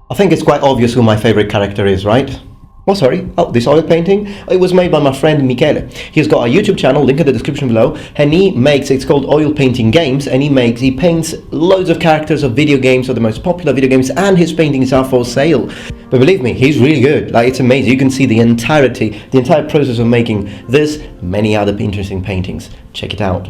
I think it's quite obvious who my favorite character is, right? Oh, sorry. Oh, this oil painting? It was made by my friend Michele. He's got a YouTube channel, link in the description below, and he makes, it's called Oil Painting Games, and he paints loads of characters of video games, of the most popular video games, and his paintings are for sale. But believe me, he's really good. Like, it's amazing. You can see the entire process of making this, many other interesting paintings. Check it out.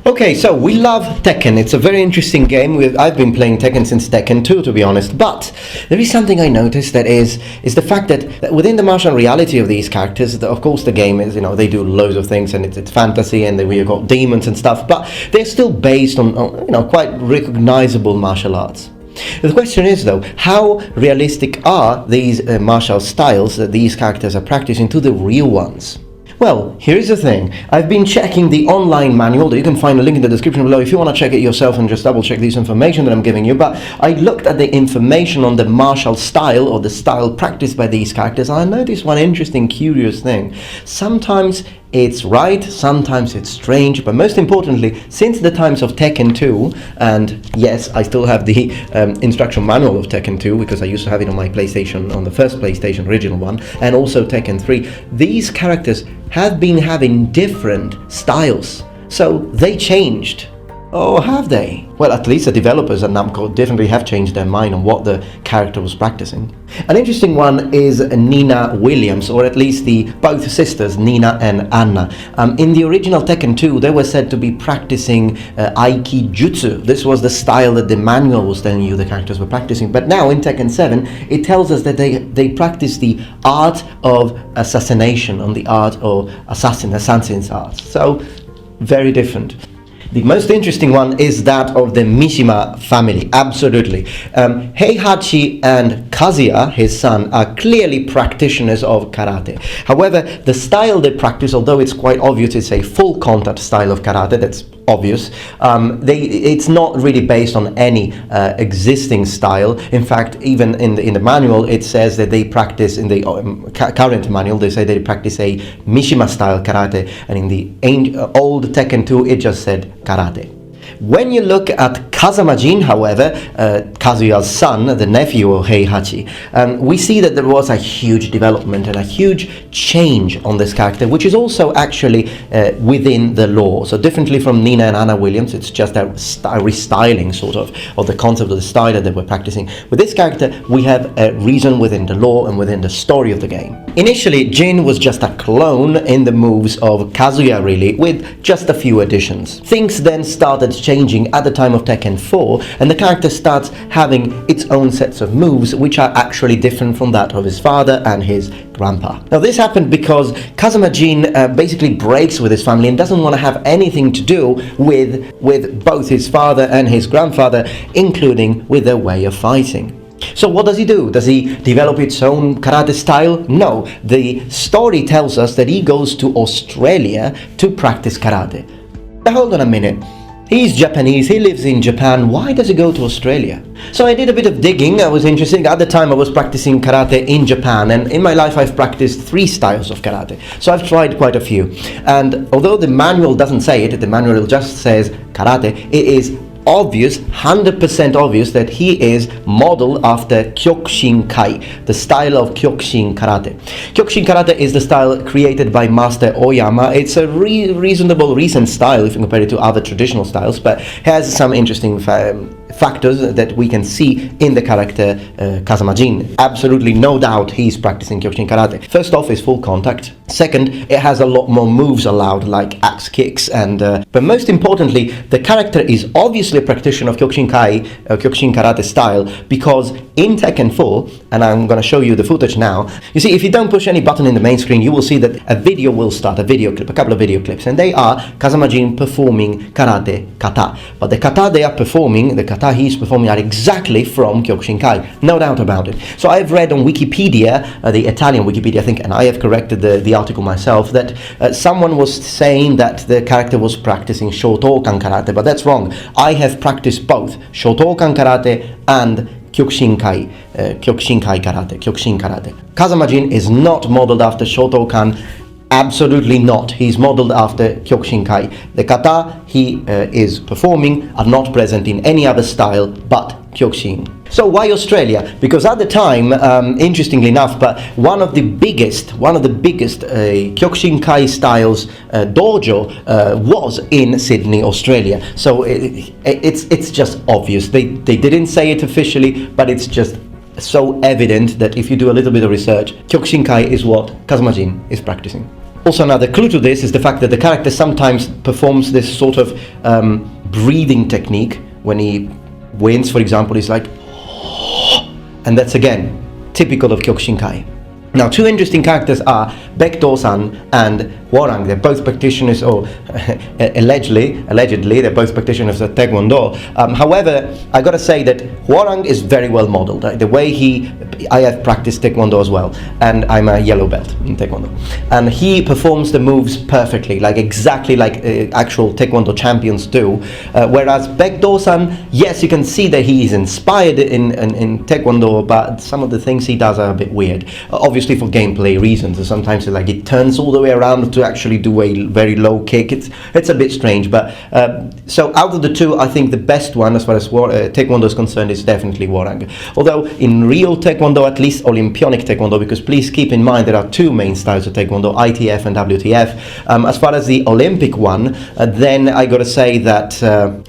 Okay, so we love Tekken. It's a very interesting game. I've been playing Tekken since Tekken 2, to be honest. But there is something I noticed that is the fact that within the martial reality of these characters, of course the game is, they do loads of things and it's fantasy and we've got demons and stuff, but they're still based on quite recognizable martial arts. The question is, though, how realistic are these martial styles that these characters are practicing to the real ones? Well, here's the thing. I've been checking the online manual that you can find a link in the description below if you want to check it yourself and just double check this information that I'm giving you, but I looked at the information on the martial style or the style practiced by these characters and I noticed one interesting, curious thing. Sometimes it's right, sometimes it's strange, but most importantly, since the times of Tekken 2, and yes, I still have the instruction manual of Tekken 2 because I used to have it on my PlayStation, on the first PlayStation, original one, and also Tekken 3, these characters have been having different styles, so they changed. Oh, have they? Well, at least the developers at Namco definitely have changed their mind on what the character was practicing. An interesting one is Nina Williams, or at least both sisters, Nina and Anna. In the original Tekken 2, they were said to be practicing Aiki Jutsu. This was the style that the manual was telling you the characters were practicing. But now in Tekken 7, it tells us that they practice the art of assassination, on the art of assassin's art. So, very different. The most interesting one is that of the Mishima family, absolutely. Heihachi and Kazuya, his son, are clearly practitioners of karate. However, the style they practice, although it's quite obvious it's a full contact style of karate, that's obvious, it's not really based on any existing style. In fact, even in the manual, it says that they practice, in the current manual, they say they practice a Mishima style karate, and in the old Tekken 2, it just said karate. When you look at Kazama-jin, however, Kazuya's son, the nephew of Heihachi, we see that there was a huge development and a huge change on this character, which is also actually within the lore. So differently from Nina and Anna Williams, it's just a restyling sort of the concept of the style that they were practicing. With this character, we have a reason within the lore and within the story of the game. Initially, Jin was just a clone in the moves of Kazuya, really, with just a few additions. Things then started changing at the time of Tekken 4, and the character starts having its own sets of moves which are actually different from that of his father and his grandpa. Now this happened because Kazuma-jin basically breaks with his family and doesn't want to have anything to do with both his father and his grandfather, including with their way of fighting. So what does he do? Does he develop its own karate style? No. The story tells us that he goes to Australia to practice karate. Now hold on a minute. He's Japanese, he lives in Japan, why does he go to Australia? So I did a bit of digging, I was interested. At the time I was practicing karate in Japan, and in my life I've practiced 3 styles of karate. So I've tried quite a few. And although the manual doesn't say it, the manual just says karate, it is obvious, 100% obvious, that he is modeled after Kyokushinkai, the style of Kyokushin Karate. Kyokushin Karate is the style created by Master Oyama. It's a reasonable recent style if you compare it to other traditional styles, but has some interesting factors that we can see in the character Kazama-jin. Absolutely no doubt he's practicing Kyokushin Karate. First off, is full contact. Second, it has a lot more moves allowed, like axe kicks, and but most importantly, the character is obviously a practitioner of Kyokushin Karate style, because in Tekken 4, and I'm going to show you the footage now, you see, if you don't push any button in the main screen, you will see that a video will start, a couple of video clips, and they are Kazama-jin performing karate kata. But the kata they are performing, the kata he's performing, are exactly from Kyokushinkai, no doubt about it. So I've read on Wikipedia, the Italian Wikipedia, I think, and I have corrected the article myself, that someone was saying that the character was practicing Shotokan Karate, but that's wrong. I have practiced both Shotokan Karate and Kyokushinkai Karate. Kazama-jin is not modeled after Shotokan Absolutely not. He's modeled after Kyokushinkai. The kata he is performing are not present in any other style but Kyokushin. So why Australia? Because at the time, interestingly enough, but one of the biggest Kyokushinkai styles dojo was in Sydney, Australia. So it's just obvious. They didn't say it officially, but it's just so evident that if you do a little bit of research, Kyokushinkai is what Kazuma Jin is practicing. Also, another clue to this is the fact that the character sometimes performs this sort of breathing technique. When he wins, for example, he's like, and that's again typical of Kyokushinkai. Now, two interesting characters are Bec Dawson and Warren. They're both practitioners, or allegedly, they're both practitioners of Taekwondo. However, I gotta say that Warren is very well modeled. The way I have practiced Taekwondo as well, and I'm a yellow belt in Taekwondo. And he performs the moves perfectly, exactly like actual Taekwondo champions do. Whereas Bec Dawson, yes, you can see that he is inspired in Taekwondo, but some of the things he does are a bit weird. Obviously for gameplay reasons. Sometimes it turns all the way around to actually do a very low kick. It's a bit strange, but so out of the two, I think the best one as far as Taekwondo is concerned is definitely Warang. Although in real Taekwondo, at least Olympionic Taekwondo, because please keep in mind there are two main styles of Taekwondo, ITF and WTF. As far as the Olympic one, then I gotta say that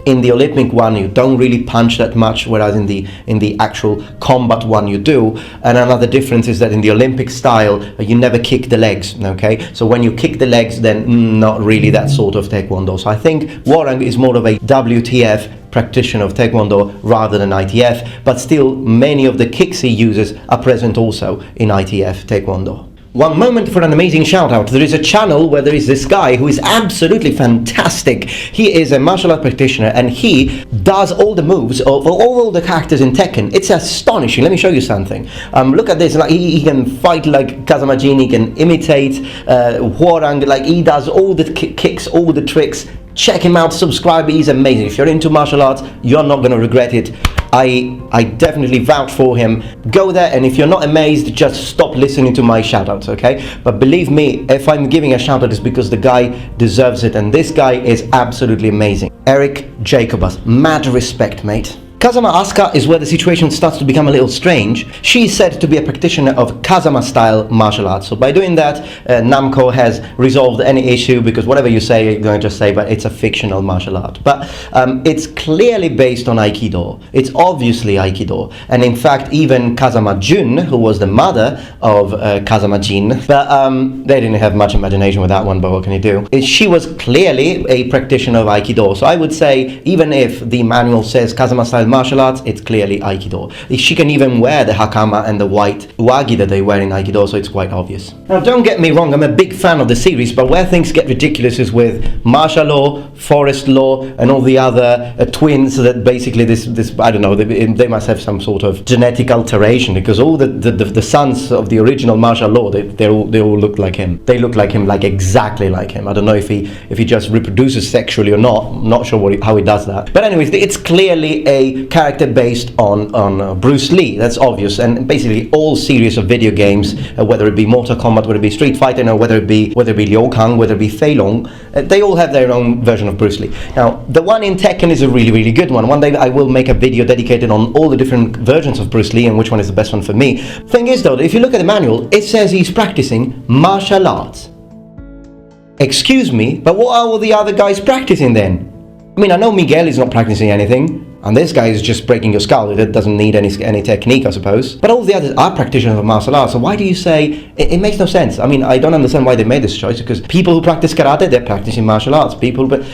in the Olympic one you don't really punch that much, whereas in the actual combat one you do. And another difference is that in the Olympic style you never kick the legs. Okay, so when you kick the legs, then not really that sort of Taekwondo. So I think Warang is more of a WTF practitioner of Taekwondo rather than ITF, but still many of the kicks he uses are present also in ITF Taekwondo. One moment for an amazing shout out. There is a channel where there is this guy who is absolutely fantastic. He is a martial art practitioner and he does all the moves of all the characters in Tekken. It's astonishing. Let me show you something. Look at this. He can fight like Kazuma Jin, he can imitate Hwoarang, he does all the kicks, all the tricks. Check him out, subscribe, he's amazing. If you're into martial arts, you're not going to regret it. I definitely vouch for him. Go there, and if you're not amazed, just stop listening to my shoutouts, okay? But believe me, if I'm giving a shoutout, it's because the guy deserves it, and this guy is absolutely amazing. Eric Jacobus, mad respect, mate. Kazama Asuka is where the situation starts to become a little strange. She is said to be a practitioner of Kazama-style martial arts. So by doing that, Namco has resolved any issue, because whatever you say, you're going to just say, but it's a fictional martial art. But it's clearly based on Aikido. It's obviously Aikido. And in fact, even Kazama Jun, who was the mother of Kazama Jin, but they didn't have much imagination with that one, but what can you do? She was clearly a practitioner of Aikido. So I would say, even if the manual says Kazama-style martial arts, it's clearly Aikido. She can even wear the hakama and the white uagi that they wear in Aikido, so it's quite obvious. Now, don't get me wrong, I'm a big fan of the series, but where things get ridiculous is with martial law, forest law, and all the other twins that basically this I don't know, they must have some sort of genetic alteration, because all the sons of the original martial law, they all look like him. They look like him, exactly like him. I don't know if he just reproduces sexually or not. I'm not sure how he does that. But anyways, it's clearly a character based on Bruce Lee. That's obvious. And basically all series of video games, whether it be Mortal Kombat, whether it be Street Fighter, whether it be Liu Kang, whether it be Fei Long, they all have their own version of Bruce Lee. Now, the one in Tekken is a really, really good one. One day I will make a video dedicated on all the different versions of Bruce Lee and which one is the best one for me. Thing is though, if you look at the manual, it says he's practicing martial arts. Excuse me, but what are all the other guys practicing then? I mean, I know Miguel is not practicing anything, and this guy is just breaking your skull. It doesn't need any technique, I suppose. But all the others are practitioners of martial arts, so why do you say... It makes no sense. I mean, I don't understand why they made this choice, because people who practice karate, they're practicing martial arts. But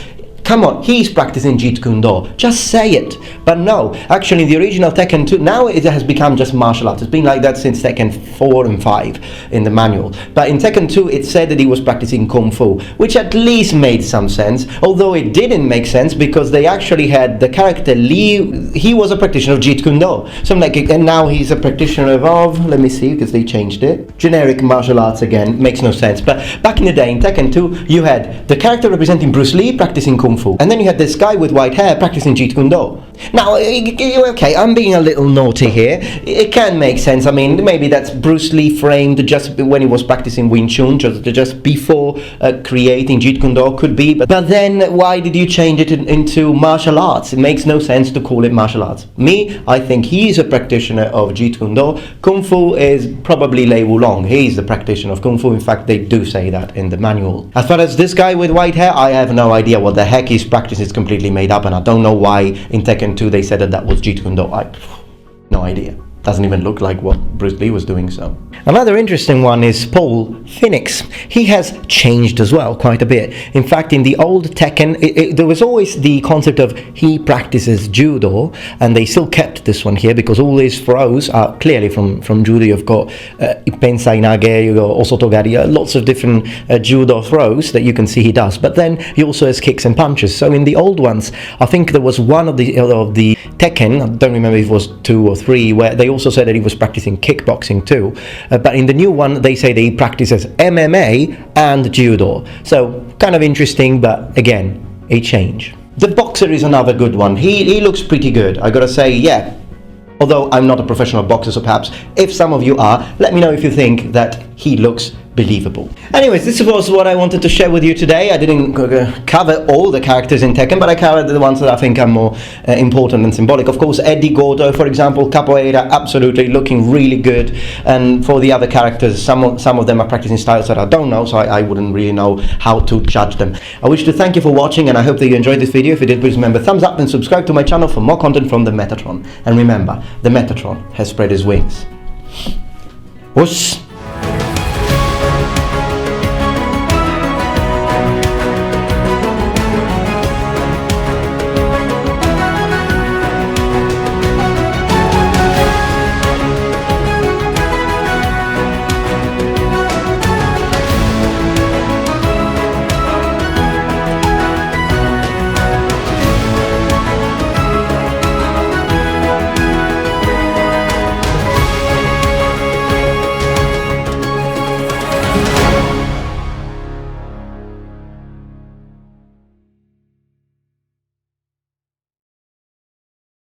come on, he's practicing Jeet Kune Do. Just say it. But no, actually, the original Tekken 2, now it has become just martial arts. It's been like that since Tekken 4 and 5 in the manual. But in Tekken 2, it said that he was practicing Kung Fu, which at least made some sense, although it didn't make sense because they actually had the character Lee, he was a practitioner of Jeet Kune Do. So I'm like, and now he's a practitioner of, let me see, because they changed it. Generic martial arts again, makes no sense. But back in the day, in Tekken 2, you had the character representing Bruce Lee practicing Kung Kung Fu. And then you had this guy with white hair practicing Jeet Kune Do. Now, okay, I'm being a little naughty here. It can make sense. I mean, maybe that's Bruce Lee framed just when he was practicing Wing Chun, just before creating Jeet Kune Do, could be. But then, why did you change it into martial arts? It makes no sense to call it martial arts. Me, I think he's a practitioner of Jeet Kune Do. Kung Fu is probably Lei Wulong. He's the practitioner of Kung Fu. In fact, they do say that in the manual. As far as this guy with white hair, I have no idea what the heck he's practicing. It's completely made up, and I don't know why in Tekken 2 they said that was Jeet Kune Do. No idea. Doesn't even look like what Bruce Lee was doing. So another interesting one is Paul Phoenix. He has changed as well quite a bit. In fact, in the old Tekken, there was always the concept of he practices judo, and they still kept this one here because all his throws are clearly from judo. You've got Ipensai Nage, you've got Osotogari, lots of different judo throws that you can see he does. But then he also has kicks and punches. So in the old ones, I think there was one of the Tekken, I don't remember if it was 2 or 3, where they also said that he was practicing kickboxing too, but in the new one they say that he practices MMA and judo, so kind of interesting, but again, a change. The boxer is another good one. He looks pretty good, I gotta say. Yeah, although I'm not a professional boxer, so perhaps if some of you are, let me know if you think that he looks believable. Anyways, this was what I wanted to share with you today. I didn't cover all the characters in Tekken, but I covered the ones that I think are more important and symbolic. Of course, Eddie Gordo, for example, Capoeira, absolutely looking really good. And for the other characters, some of them are practicing styles that I don't know, so I wouldn't really know how to judge them. I wish to thank you for watching, and I hope that you enjoyed this video. If you did, please remember thumbs up and subscribe to my channel for more content from the Metatron. And remember, the Metatron has spread his wings. Whoosh!